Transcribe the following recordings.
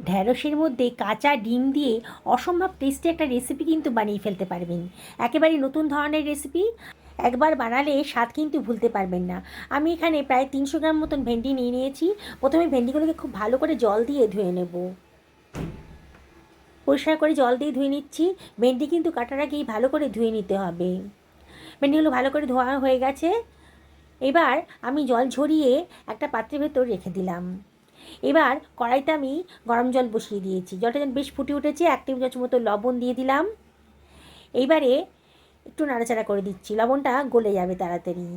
ঢ্যাঁড়সের মধ্যে কাঁচা ডিম দিয়ে অসম্ভব টেস্টি একটা রেসিপি কিন্তু বানিয়ে ফেলতে পারবেন। একেবারে নতুন ধরনের রেসিপি, একবার বানালে স্বাদ কিন্তু ভুলতে পারবেন না। আমি এখানে প্রায় 300 গ্রাম মতন ভেন্ডি নিয়ে নিয়েছি। প্রথমে ভেন্ডিগুলোকে খুব ভালো করে জল দিয়ে ধুয়ে নেব। পরিষ্কার করে জল দিয়ে ধুয়ে নিচ্ছি। ভেন্ডি কিন্তু কাটার আগেই ভালো করে ধুয়ে নিতে হবে। ভেন্ডিগুলো ভালো করে ধোয়া হয়ে গেছে। এবার আমি জল ঝরিয়ে একটা পাত্রের ভেতর রেখে দিলাম। এবার কড়াইতে আমি গরম জল বসিয়ে দিয়েছি। জলটা যখন বেশ ফুটে উঠেছে, 1 টেবিল চামচ মতো লবণ দিয়ে দিলাম। এইবারে একটু নাড়াচাড়া করে দিচ্ছি, লবণটা গলে যাবে তাড়াতাড়ি।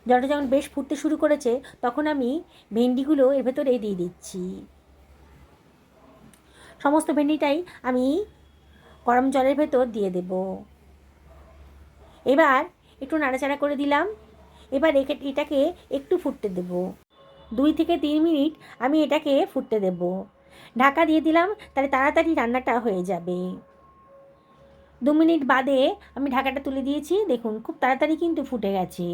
জলটা যখন বেশ ফুটতে শুরু করেছে, তখন আমি ভেন্ডিগুলো এর ভেতরে দিয়ে দিচ্ছি। সমস্ত ভেন্ডিটাই আমি গরম জলের ভেতর দিয়ে দেব। এবার একটু নাড়াচাড়া করে দিলাম। এবার এটাকে একটু ফুটতে দেব। 2 থেকে 3 মিনিট আমি এটাকে ফুটতে দেব। ঢাকা দিয়ে দিলাম, তাহলে তাড়াতাড়ি রান্নাটা হয়ে যাবে। 2 মিনিট বাদে আমি ঢাকাটা তুলে দিয়েছি। দেখুন খুব তাড়াতাড়ি কিন্তু ফুটে গেছে।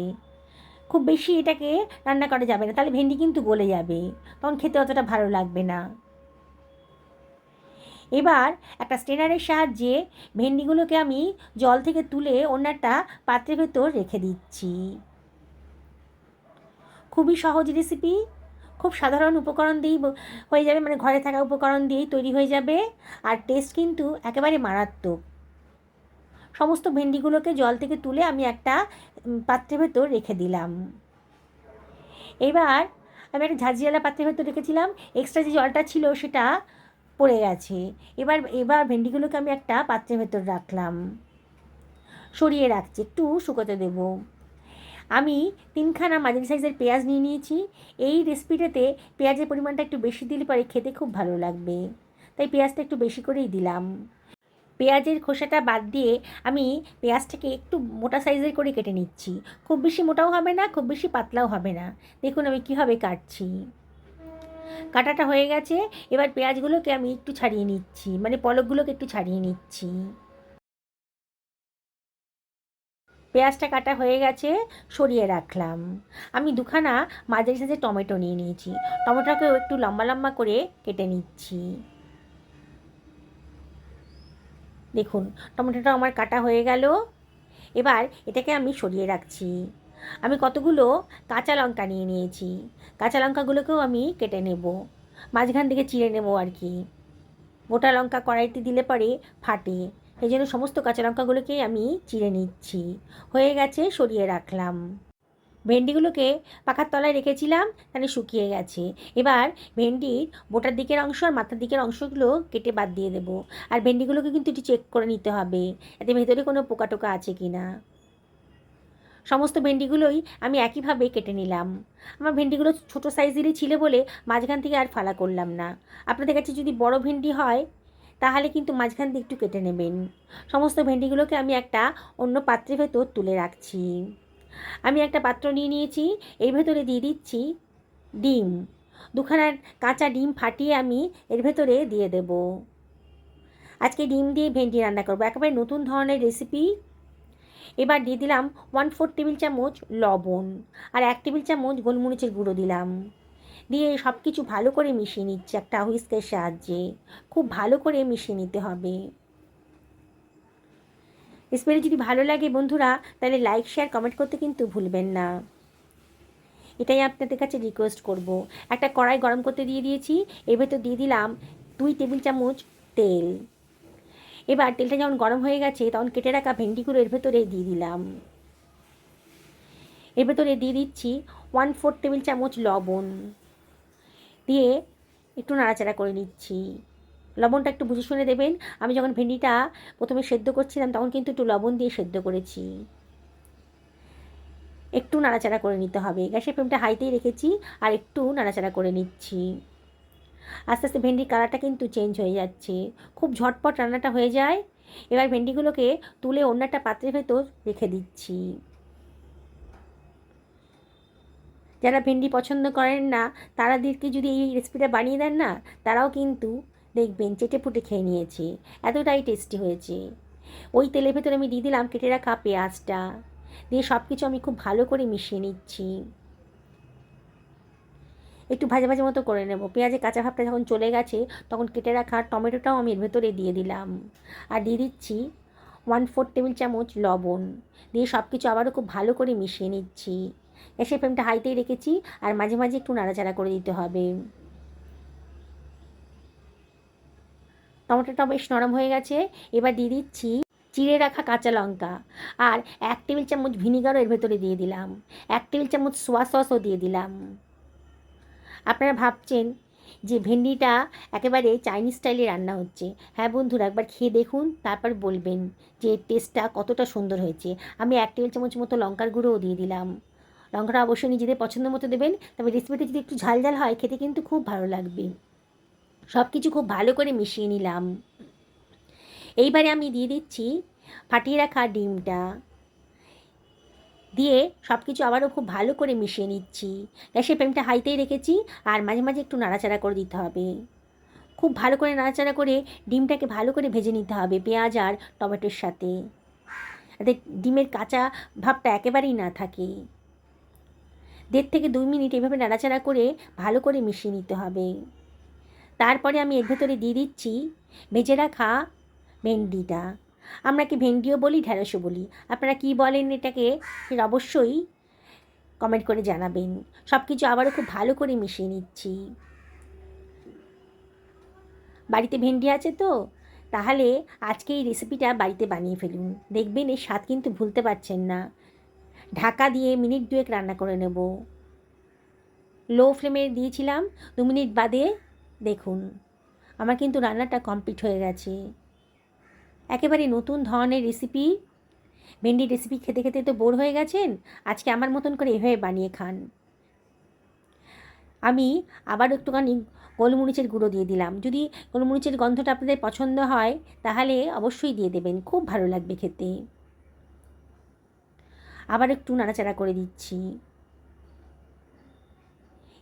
খুব বেশি এটাকে রান্না করা যাবে না, তাহলে ভেন্ডি কিন্তু গলে যাবে, তখন খেতে অতটা ভালো লাগবে না। এবার একটা স্ট্রেনারের সাহায্যে ভেন্ডিগুলোকে আমি জল থেকে তুলে অন্য একটা পাত্রের ভেতর রেখে দিচ্ছি। খুবই সহজ রেসিপি, খুব সাধারণ উপকরণ দিয়েই হয়ে যাবে, মানে ঘরে থাকা উপকরণ দিয়েই তৈরি হয়ে যাবে। আর টেস্ট কিন্তু একেবারে মারাত্মক। সমস্ত ভেন্ডিগুলোকে জল থেকে তুলে আমি একটা পাত্রের ভেতর রেখে দিলাম। এবার আমি একটা ঝাঁঝরিওয়ালা পাত্রের ভেতর রেখেছিলাম, এক্সট্রা যে জলটা ছিল সেটা পড়ে গেছে। এবার এবার ভেন্ডিগুলোকে আমি একটা পাত্রের ভেতর রাখলাম, সরিয়ে রাখছি, একটু শুকোতে দেব। আমি 3খানা মাঝারি সাইজের পেঁয়াজ নিয়ে নিয়েছি। এই রেসিপিটাতে পেঁয়াজের পরিমাণটা একটু বেশি দিলে পরে খেতে খুব ভালো লাগবে, তাই পেঁয়াজটা একটু বেশি করেই দিলাম। পেঁয়াজের খোসাটা বাদ দিয়ে আমি পেঁয়াজটাকে একটু মোটা সাইজের করে কেটে নিচ্ছি। খুব বেশি মোটাও হবে না, খুব বেশি পাতলাও হবে না। দেখুন আমি কীভাবে কাটছি। কাটাটা হয়ে গেছে। এবার পেঁয়াজগুলোকে আমি একটু ছাড়িয়ে নিচ্ছি, মানে পলকগুলোকে একটু ছাড়িয়ে নিচ্ছি। পেঁয়াজটা কাটা হয়ে গেছে, সরিয়ে রাখলাম। আমি 2খানা মাঝারি সাইজের টমেটো নিয়ে নিয়েছি। টমেটোকেও একটু লম্বা লম্বা করে কেটে নিচ্ছি। দেখুন টমেটোটা আমার কাটা হয়ে গেল। এবার এটাকে আমি সরিয়ে রাখছি। আমি কতগুলো কাঁচা লঙ্কা নিয়ে নিয়েছি। কাঁচা লঙ্কাগুলোকেও আমি কেটে নেব, মাঝখান থেকে চিড়ে নেব আর কি। গোটা লঙ্কা কড়াইতে দিলে পরে ফাটে, সেই জন্য সমস্ত কাঁচা লঙ্কাগুলোকেই আমি চিড়ে নিচ্ছি। হয়ে গেছে, সরিয়ে রাখলাম। ভেন্ডিগুলোকে পাখার তলায় রেখেছিলাম, তাহলে শুকিয়ে গেছে। এবার ভেন্ডির বোটার দিকের অংশ আর মাথার দিকের অংশগুলো কেটে বাদ দিয়ে দেবো। আর ভেন্ডিগুলোকে কিন্তু একটু চেক করে নিতে হবে, এতে ভেতরে কোনো পোকা টোকা আছে কি না। সমস্ত ভেন্ডিগুলোই আমি একইভাবে কেটে নিলাম। আমার ভেন্ডিগুলো ছোটো সাইজেরই ছিল বলে মাঝখান থেকে আর ফালা করলাম না। আপনাদের কাছে যদি বড় ভেন্ডি হয় তাহলে কিন্তু মাঝখান দিয়ে একটু কেটে নেবেন। সমস্ত ভেন্ডিগুলোকে আমি একটা অন্য পাত্রের ভেতর তুলে রাখছি। আমি একটা পাত্র নিয়ে নিয়েছি, এর ভেতরে দিয়ে দিচ্ছি ডিম। 2খানা কাঁচা ডিম ফাটিয়ে আমি এর ভেতরে দিয়ে দেব। আজকে ডিম দিয়ে ভেন্ডি রান্না করবো, একেবারে নতুন ধরনের রেসিপি। এবার দিয়ে দিলাম 1/4 টেবিল চামচ লবণ, আর 1 টেবিল চামচ গোলমরিচের গুঁড়ো দিলাম। দিয়ে সব কিছু ভালো করে মিশিয়ে নিচ্ছি একটা হুইস্কের সাহায্যে। খুব ভালো করে মিশিয়ে নিতে হবে। রেসিপিটি যদি ভালো লাগে বন্ধুরা, তাহলে লাইক শেয়ার কমেন্ট করতে কিন্তু ভুলবেন না, এটাই আপনাদের কাছে রিকোয়েস্ট করব। একটা কড়াই গরম করতে দিয়ে দিয়েছি, এর ভেতর দিয়ে দিলাম 2 টেবিল চামচ তেল। এবার তেলটা যখন গরম হয়ে গেছে, তখন কেটে রাখা ভেন্ডিগুলো এর ভেতরে দিয়ে দিলাম। এর ভেতরে দিয়ে দিচ্ছি 1/4 টেবিল চামচ লবণ, দিয়ে একটু নাড়াচাড়া করে নিচ্ছি। লবণটা একটু বুঝে শুনে দেবেন। আমি যখন ভেন্ডিটা প্রথমে সেদ্ধ করছিলাম তখন কিন্তু একটু লবণ দিয়ে সেদ্ধ করেছি। একটু নাড়াচাড়া করে নিতে হবে, গ্যাসের ফ্লেমটা হাইতেই রেখেছি, আর একটু নাড়াচাড়া করে নিচ্ছি। আস্তে আস্তে ভেন্ডির কালারটা কিন্তু চেঞ্জ হয়ে যাচ্ছে, খুব ঝটপট রান্নাটা হয়ে যায়। এবার ভেন্ডিগুলোকে তুলে অন্য একটা পাত্রের ভেতর রেখে দিচ্ছি। যারা ভেন্ডি পছন্দ করেন না তাদেরকে যদি এই রেসিপিটা বানিয়ে দেন না, তারাও কিন্তু দেখবেন চেটে পুটে খেয়ে নিয়েছে, এতটাই টেস্টি হয়েছে। ওই তেলের ভেতরে আমি দিয়ে দিলাম কেটে রাখা পেঁয়াজটা, দিয়ে সব কিছু আমি খুব ভালো করে মিশিয়ে নিচ্ছি। একটু ভাজা ভাজা মতো করে নেব। পেঁয়াজের কাঁচা ভাবটা যখন চলে গেছে তখন কেটে রাখা টমেটোটাও আমি এর ভেতরে দিয়ে দিলাম। আর দিয়ে দিচ্ছি 1/4 টেবিল চামচ লবণ। দিয়ে সব কিছু আবারও খুব ভালো করে মিশিয়ে নিচ্ছি। গ্যাসের ফ্লেমটা হাইতেই রেখেছি আর মাঝে মাঝে একটু নাড়াচাড়া করে দিতে হবে। টমেটোটা বেশ নরম হয়ে গেছে। এবার দিয়ে দিচ্ছি চিড়ে রাখা কাঁচা লঙ্কা আর 1 টেবিল চামচ ভিনিগারও এর ভেতরে দিয়ে দিলাম। 1 টেবিল চামচ সোয়া সসও দিয়ে দিলাম। আপনারা ভাবছেন যে ভেন্ডিটা একেবারে চাইনিজ স্টাইলে রান্না হচ্ছে। হ্যাঁ বন্ধুরা, একবার খেয়ে দেখুন, তারপর বলবেন যে টেস্টটা কতটা সুন্দর হয়েছে। আমি 1 টেবিল চামচ মতো লঙ্কার গুঁড়োও দিয়ে দিলাম। লঙ্কাটা অবশ্যই নিজেদের পছন্দ মতো দেবেন, তবে রেসিপিটা যদি একটু ঝাল ঝাল হয় খেতে কিন্তু খুব ভালো লাগবে। সব কিছু খুব ভালো করে মিশিয়ে নিলাম। এইবারে আমি দিয়ে দিচ্ছি ফাটিয়ে রাখা ডিমটা। দিয়ে সব কিছু আবারও খুব ভালো করে মিশিয়ে নিচ্ছি। গ্যাসের ফ্লেমটা হাইতেই রেখেছি আর মাঝে মাঝে একটু নাড়াচাড়া করে দিতে হবে। খুব ভালো করে নাড়াচাড়া করে ডিমটাকে ভালো করে ভেজে নিতে হবে পেঁয়াজ আর টমেটোর সাথে, যাতে ডিমের কাঁচা ভাবটা একেবারেই না থাকে। 1.5 থেকে 2 মিনিট এভাবে নাড়াচাড়া করে ভালো করে মিশিয়ে নিতে হবে। তারপরে আমি এর ভেতরে দিয়ে দিচ্ছি ভেজে রাখা ভেন্ডিটা। আমরা কি ভেন্ডিও বলি, ঢ্যাঁড়সও বলি, আপনারা কি বলেন এটাকে অবশ্যই কমেন্ট করে জানাবেন। সব কিছু আবারও খুব ভালো করে মিশিয়ে নিচ্ছি। বাড়িতে ভেন্ডি আছে তো, তাহলে আজকে এই রেসিপিটা বাড়িতে বানিয়ে ফেলুন, দেখবেন এর স্বাদ কিন্তু ভুলতে পারছেন না। ঢাকা দিয়ে মিনিট 2 রান্না করে নেব। লো ফ্লেমে দিয়েছিলাম, 2 মিনিট বাদে দেখুন আমার কিন্তু রান্নাটা কমপ্লিট হয়ে গেছে। একেবারে নতুন ধরনের রেসিপি। ভেন্ডি রেসিপি খেতে খেতে তো বোর হয়ে গেছেন, আজকে আমার মতন করে এভাবে বানিয়ে খান। আমি আবার একটুখানি গোলমরিচের গুঁড়ো দিয়ে দিলাম। যদি গোলমরিচের গন্ধটা আপনাদের পছন্দ হয় তাহলে অবশ্যই দিয়ে দেবেন, খুব ভালো লাগবে খেতে। আবার একটু নাড়াচাড়া করে দিচ্ছি।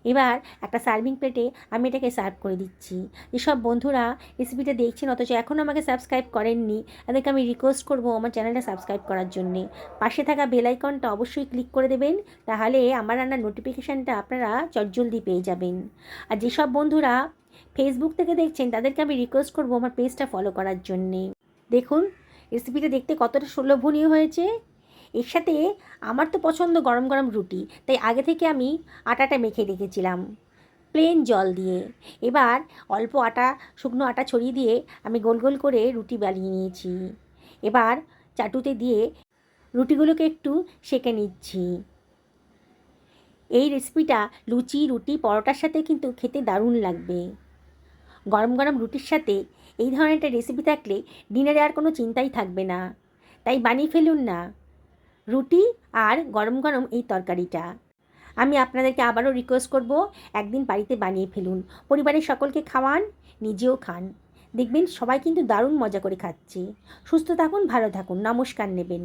এবার একটা সার্ভিং প্লেটে আমি এটাকে সার্ভ করে দিচ্ছি। যেসব বন্ধুরা রেসিপিটা দেখছেন অথচ এখনও আমাকে সাবস্ক্রাইব করেননি, তাদেরকে আমি রিকোয়েস্ট করব আমার চ্যানেলটা সাবস্ক্রাইব করার জন্যে। পাশে থাকা বেল আইকনটা অবশ্যই ক্লিক করে দেবেন, তাহলে আমার রান্নার নোটিফিকেশানটা আপনারা চটজলদি পেয়ে যাবেন। আর যেসব বন্ধুরা ফেসবুক থেকে দেখছেন তাদেরকে আমি রিকোয়েস্ট করব আমার পেজটা ফলো করার জন্যে। দেখুন রেসিপিটা দেখতে কতটা সুলভনীয় হয়েছে। এর সাথে আমার তো পছন্দ গরম গরম রুটি, তাই আগে থেকে আমি আটাটা মেখে রেখেছিলাম প্লেন জল দিয়ে। এবার অল্প আটা, শুকনো আটা ছড়িয়ে দিয়ে আমি গোল গোল করে রুটি বানিয়ে নিয়েছি। এবার চাটুতে দিয়ে রুটিগুলোকে একটু সেঁকে নিচ্ছি। এই রেসিপিটা লুচি, রুটি, পরোটার সাথে কিন্তু খেতে দারুণ লাগবে। গরম গরম রুটির সাথে এই ধরনের একটা রেসিপি থাকলে ডিনারে আর কোনো চিন্তাই থাকবে না। তাই বানিয়ে ফেলুন না রুটি আর গরম গরম এই তরকারিটা। আমি আপনাদেরকে আবারও রিকোয়েস্ট করব, একদিন বাড়িতে বানিয়ে ফেলুন, পরিবারের সকলকে খাওয়ান, নিজেও খান, দেখবেন সবাই কিন্তু দারুণ মজা করে খাচ্ছে। সুস্থ থাকুন, ভালো থাকুন, নমস্কার নেবেন।